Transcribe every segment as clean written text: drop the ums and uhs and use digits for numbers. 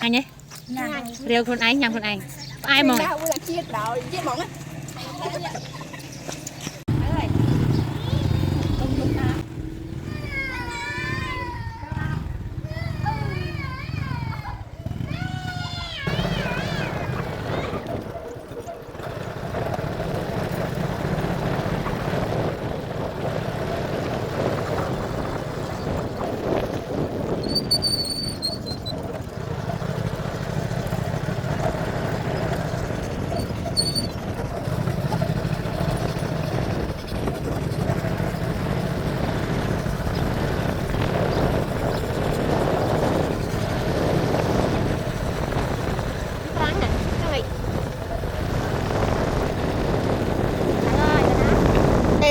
anh ấy rêu con anh nhầm con anh ai mà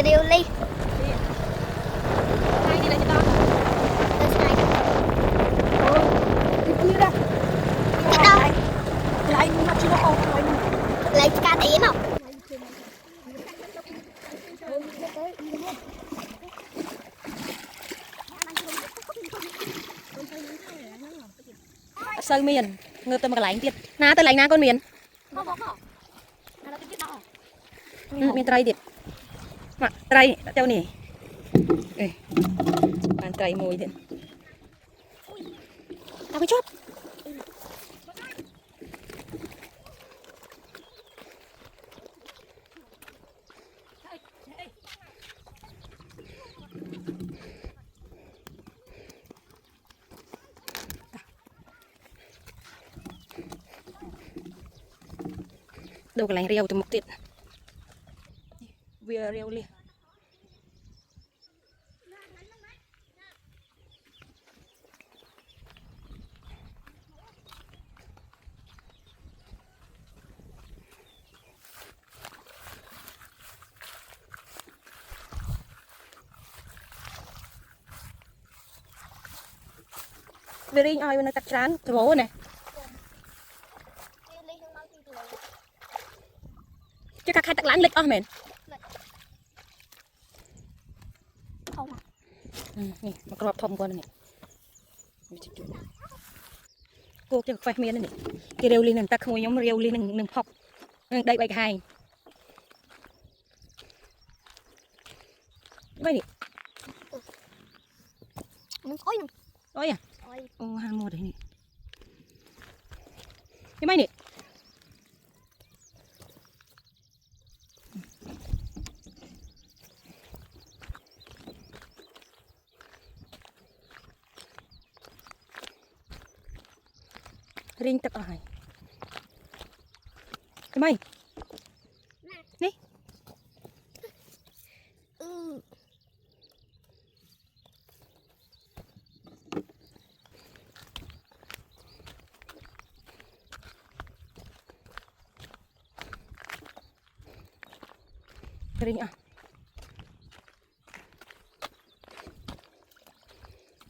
điều ly lấy cá tí không sơi miền ngược tới một lạnh tiệt na tới lạnh na con miền miền tây tiệt mà tây theo nè bàn tây mùi tiệt tao mới chốt đâu cái lạnh rêu từ một tiệt vừa rêu liền về đi ai nó tắt chán từ bố này chứ các hai tắt lán lịch à mền nè mà có thom qua này cô chưa phải miên này cái rêu lên này ta không giống rêu lên nâng học đây bạch hai vậy đi ôi à ô hai một đấy nè cái máy nè ring tắc ai cái máy nè ring à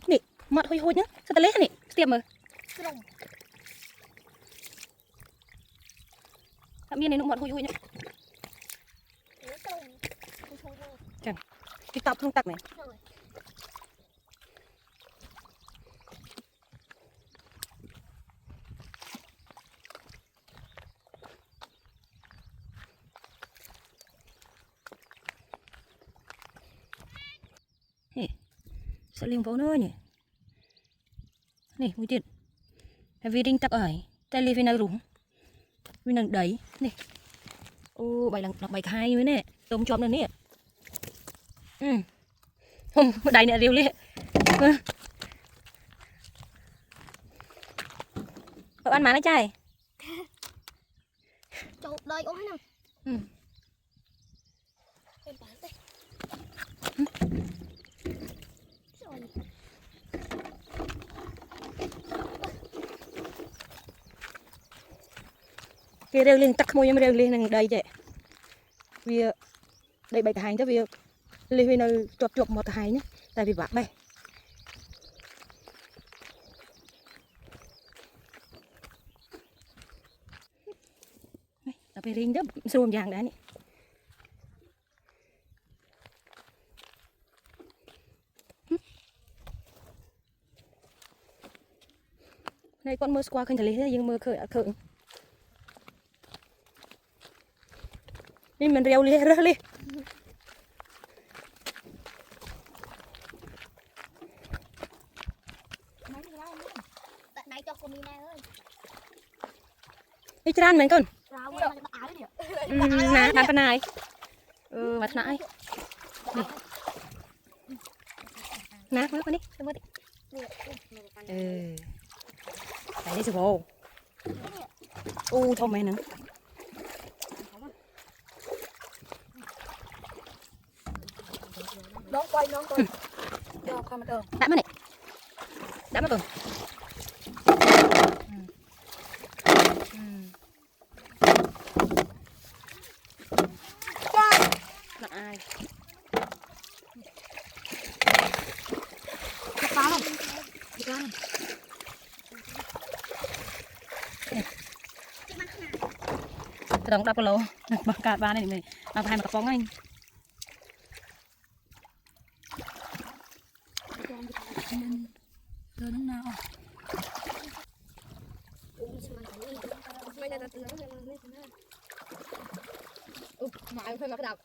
nè mặt hôi hôi nhá sao ta lấy nè tiệm mà tạm nhiên này nó mặt hôi hôi nhá chẳng cái tóc không tắc này sẽ liên phố nữa nhỉ nè nguy tiện vì đinh tắc ỏi tay li nào rủng vì năng đấy nè ô bài là bài hai mới nè tôm chôm nữa nè không đầy nè riêu li cậu ăn má nó chai chỗ đây có nè cái rêu lên tắc môi em rêu lên đây vậy vì đây bài hành cho việc li huy nơi chuột chuột một hành nhé tại vì bạc đây tapi ring đó xùm vàng đấy này con mưa qua khơi thả lý nhưng mưa khơi ở khơi nên mình reo li ra li này cho cô Mina ơi. đi chơi mình con Rau mà nó áo đấy. nè đàn con này mặt nãy nè mới con đi mới đi đấy đi sự bồ thông mày nữa Nón quay cho con được đã mất này đã mất rồi là ai phá không cái đống đập cái lỗ bằng cả ba này mình làm hai mặt phóng anh từ lúc nào mà em phải mặc đọc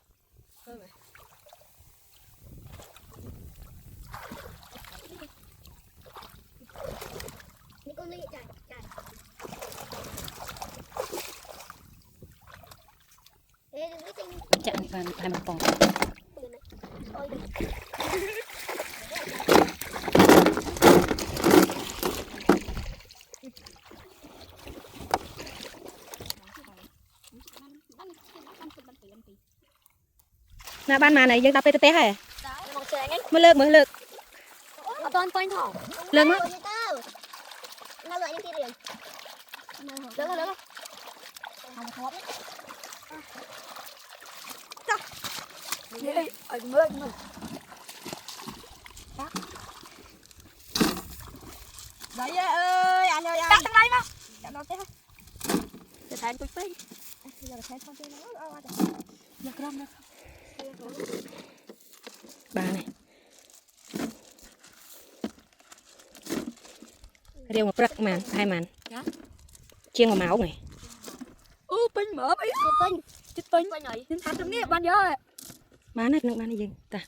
Con ly chạy chạy. Ê đừng có chặn và hai mặt phóng nè ban mà này dân đập tê tê hay mới lợn con thỏ. lợn á Nó lợi những kia liền. Được rồi. Không khó. đây ở mưa đấy ơi anh ơi anh đây mà chạm đâu thế để thấy tôi phê giờ thấy con chơi nó được không bà này riêng một rắc màn hai màn chiên vào máu này pin mở mấy chích pin nhìn thằng trong này ban giờ má này nó bán gì ta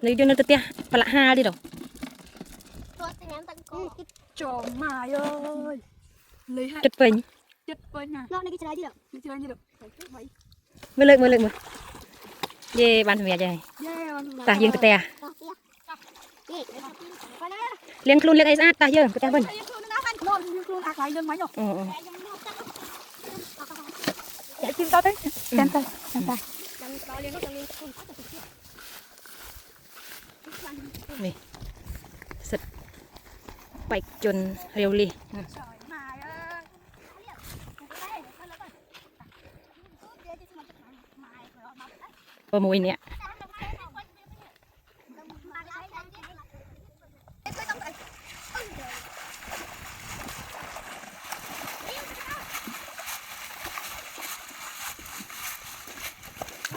lấy cho nó tê và lại ha đi đâu trò mài ơi lấy hai chích pin chích pin à nó này cái gì đâu. đi chơi như được mới lợn về bàn mẹ vậy ta dương tê liên luôn liên ấy ra ta dương cái bên chạy chim to thế xem tay này sật bạch chôn rêu li và mùi nè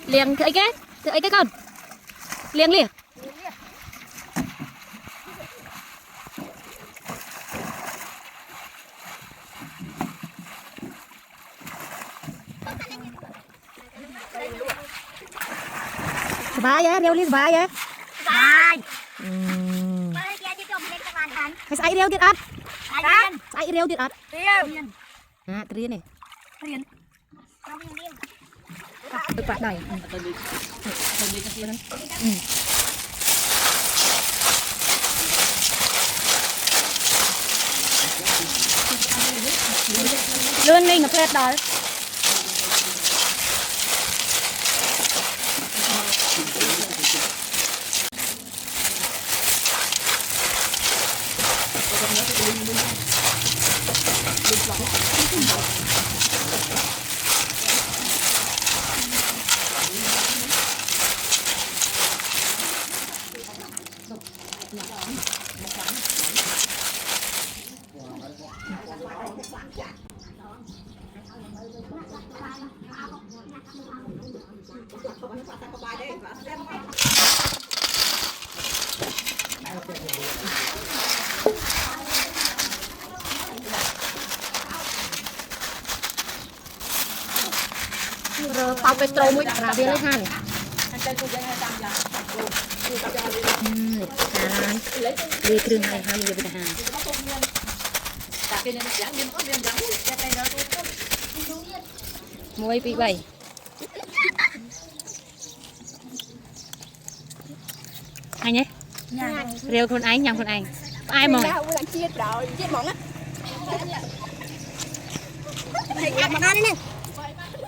liền thấy cái con liền liền sbài vậy đeo liên sbài vậy cái sải đeo tiệt ắt sải đeo tiệt ắt cái này được phát này luôn đi ngập lẹt đó bao cái trâu mũi là bia lấy hai đi kêu hai hai giờ bây giờ muối bị bảy anh nhé rêu con anh nhầm con anh ai mà Hãy subscribe cho kênh Ghiền Mì Gõ để không bỏ lỡ những video hấp dẫn.